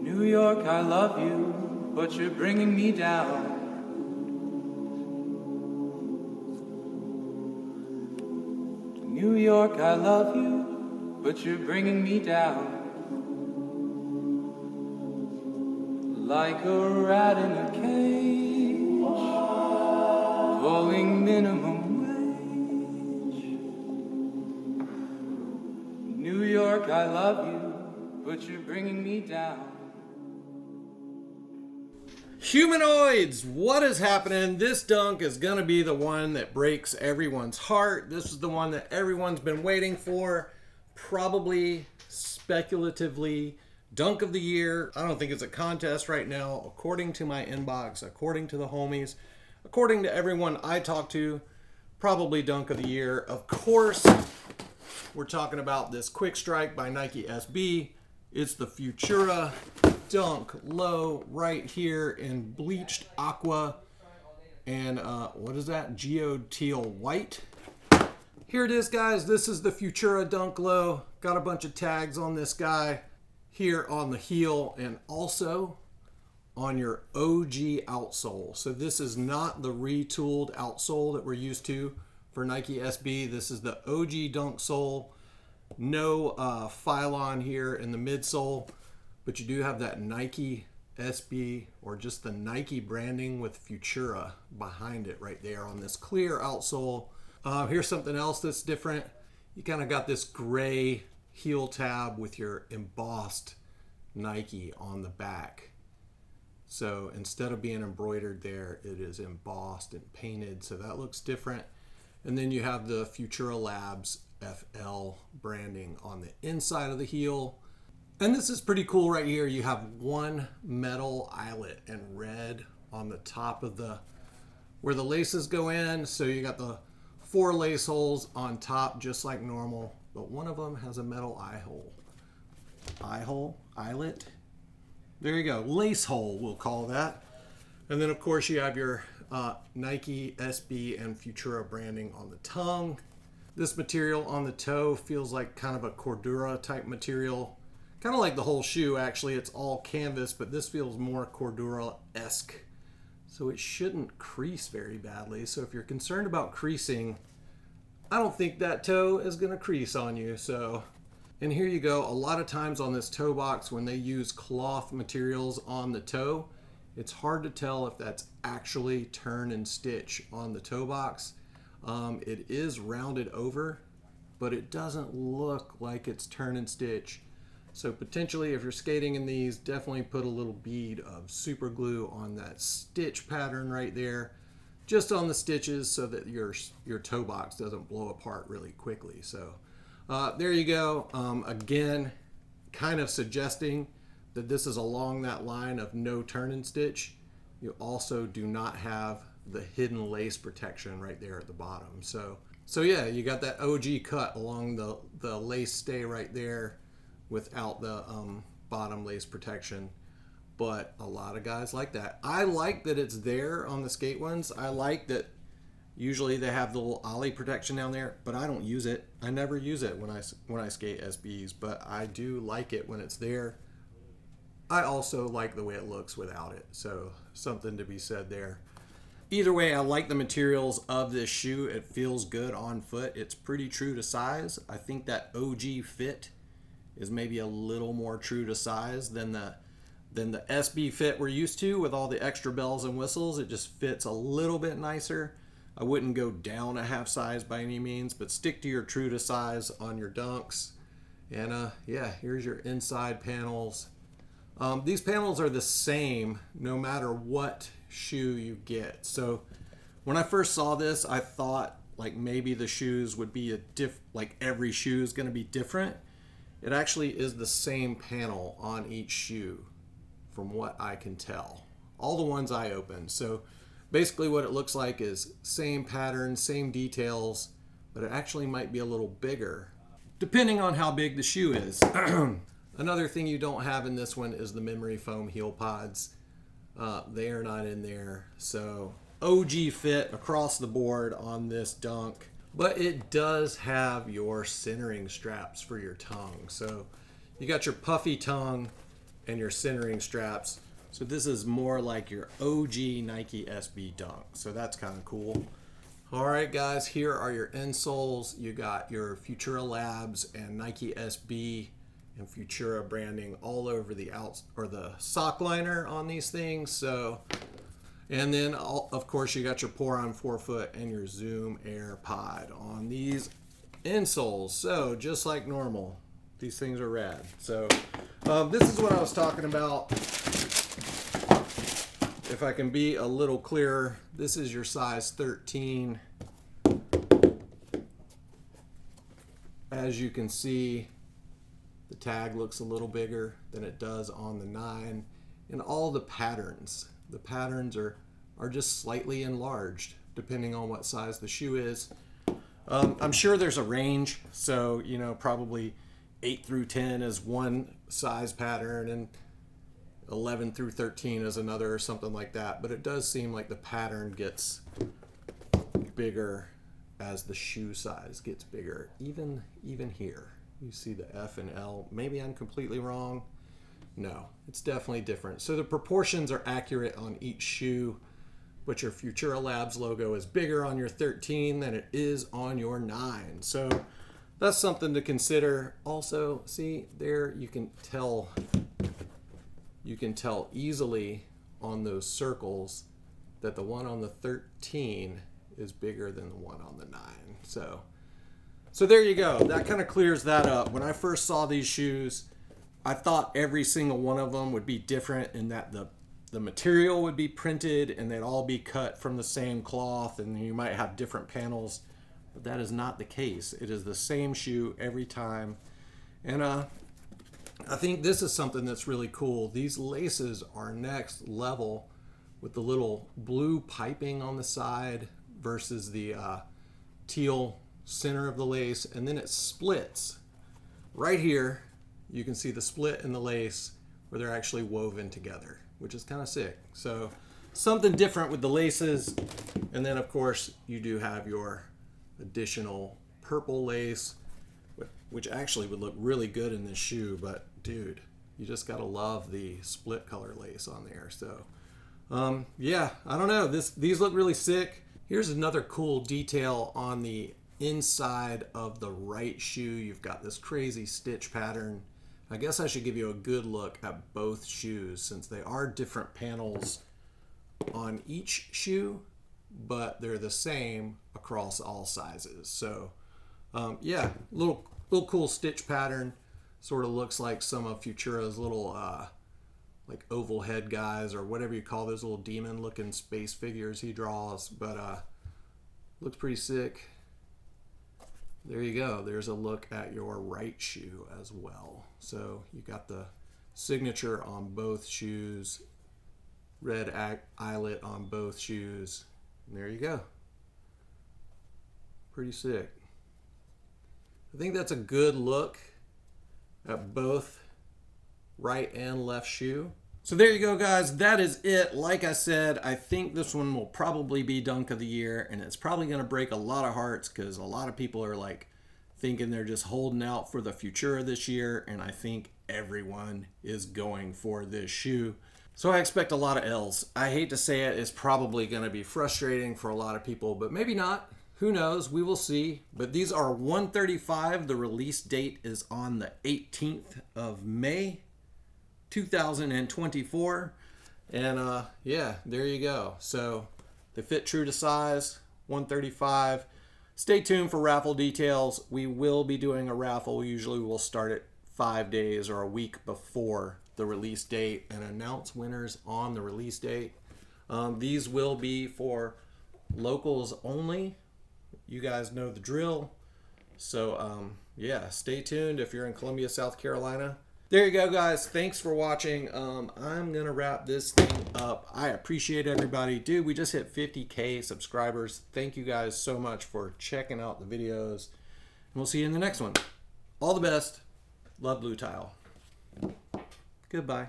New York, I love you, but you're bringing me down. New York, I love you, but you're bringing me down. Like a rat in a cage, pulling minimum wage. New York, I love you, but you're bringing me down. Humanoids, what is happening? This dunk is going to be the one that breaks everyone's heart. This is the one that everyone's been waiting for. Probably, speculatively, dunk of the year. I don't think it's a contest right now. According to my inbox, according to the homies, according to everyone I talk to, probably dunk of the year. Of course, we're talking about this Quick Strike by NikeSB. It's the Futura Dunk Low right here in bleached aqua and what is that? Geoteal white. Here it is, guys. This is the Futura Dunk Low. Got a bunch of tags on this guy here on the heel and also on your OG outsole. So this is not the retooled outsole that we're used to for NikeSB. This is the OG dunk sole. No Phylon here in the midsole, but you do have that NikeSB or just the Nike branding with Futura behind it right there on this clear outsole. Here's something else that's different. You kind of got this gray heel tab with your embossed Nike on the back. So instead of being embroidered there, it is embossed and painted. So that looks different. And then you have the Futura Labs FL branding on the inside of the heel. And this is pretty cool right here. You have one metal eyelet and red on the top of the where the laces go in. So you got the 4 lace holes on top just like normal, but one of them has a metal eye hole. Eye hole? Eyelet? There you go. Lace hole, we'll call that. And then of course you have your NikeSB and Futura branding on the tongue. This material on the toe feels like kind of a Cordura type material. Kind of like the whole shoe, actually. It's all canvas, but this feels more Cordura-esque. So it shouldn't crease very badly. So if you're concerned about creasing, I don't think that toe is going to crease on you. So, and here you go. A lot of times on this toe box, when they use cloth materials on the toe, it's hard to tell if that's actually turn and stitch on the toe box. It is rounded over, but it doesn't look like it's turn and stitch. So potentially if you're skating in these, definitely put a little bead of super glue on that stitch pattern right there, just on the stitches so that your toe box doesn't blow apart really quickly. So there you go. Again, kind of suggesting that this is along that line of no turn and stitch. You also do not have the hidden lace protection right there at the bottom. So yeah, you got that OG cut along the lace stay right there without the bottom lace protection. But a lot of guys like that. I like that it's there on the skate ones. I like that usually they have the little ollie protection down there, but I don't use it. I never use it when I skate SBs, but I do like it when it's there. I also like the way it looks without it. So something to be said there. Either way, I like the materials of this shoe. It feels good on foot. It's pretty true to size. I think that OG fit is maybe a little more true to size than the SB fit we're used to with all the extra bells and whistles. It just fits a little bit nicer. I wouldn't go down a half size by any means, but stick to your true to size on your dunks. And yeah, here's your inside panels. These panels are the same no matter what shoe you get. So when I first saw this, I thought like maybe the shoes would be like every shoe is going to be different. It actually is the same panel on each shoe from what I can tell. All the ones I opened. So basically what it looks like is same pattern, same details, but it actually might be a little bigger depending on how big the shoe is. Another thing you don't have in this one is the memory foam heel pods. They are not in there. So OG fit across the board on this dunk. But it does have your centering straps for your tongue. So you got your puffy tongue and your centering straps. So this is more like your OG Nike SB Dunk. So that's kind of cool. All right, guys, here are your insoles. You got your Futura Labs and Nike SB and Futura branding all over the the sock liner on these things. So, and then of course you got your Poron forefoot and your Zoom Air Pod on these insoles. So just like normal, these things are rad. So this is what I was talking about. If I can be a little clearer, this is your size 13. As you can see, the tag looks a little bigger than it does on the 9. And all the patterns are just slightly enlarged depending on what size the shoe is. I'm sure there's a range, so you know, probably 8 through 10 is one size pattern and 11 through 13 is another, or something like that. But it does seem like the pattern gets bigger as the shoe size gets bigger. Even here, you see the F and L. Maybe I'm completely wrong. No, it's definitely different. So the proportions are accurate on each shoe, but your Futura Labs logo is bigger on your 13 than it is on your 9. So that's something to consider. Also, see there, you can tell easily on those circles that the one on the 13 is bigger than the one on the 9. So there you go. That kind of clears that up. When I first saw these shoes, I thought every single one of them would be different in that the material would be printed and they'd all be cut from the same cloth and you might have different panels, but that is not the case. It is the same shoe every time. And I think this is something that's really cool. These laces are next level with the little blue piping on the side versus the teal center of the lace, and then it splits. Right here, you can see the split in the lace where they're actually woven together, which is kind of sick. So something different with the laces. And then of course you do have your additional purple lace, which actually would look really good in this shoe, but dude, you just gotta love the split color lace on there. So yeah, I don't know, these look really sick. Here's another cool detail on the inside of the right shoe. You've got this crazy stitch pattern. I guess I should give you a good look at both shoes since they are different panels on each shoe, but they're the same across all sizes. So yeah, little cool stitch pattern. Sort of looks like some of Futura's little like oval head guys, or whatever you call those little demon looking space figures he draws, but looks pretty sick. There you go. There's a look at your right shoe as well. So you got the signature on both shoes, red eyelet on both shoes. And there you go. Pretty sick. I think that's a good look at both right and left shoe. So there you go, guys. That is it. Like I said, I think this one will probably be Dunk of the Year, and it's probably going to break a lot of hearts because a lot of people are like thinking they're just holding out for the Futura this year, and I think everyone is going for this shoe. So I expect a lot of L's. I hate to say it, it's probably going to be frustrating for a lot of people, but maybe not. Who knows? We will see. But these are 135. The release date is on the 18th of May, 2024. And yeah, there you go. So they fit true to size, 135. Stay tuned for raffle details. We will be doing a raffle. Usually we'll start it 5 days or a week before the release date and announce winners on the release date. These will be for locals only. You guys know the drill. So yeah, stay tuned if you're in Columbia, South Carolina. There you go, guys. Thanks for watching. I'm gonna wrap this thing up. I appreciate everybody. Dude, we just hit 50K subscribers. Thank you guys so much for checking out the videos. And we'll see you in the next one. All the best. Love Blue Tile. Goodbye.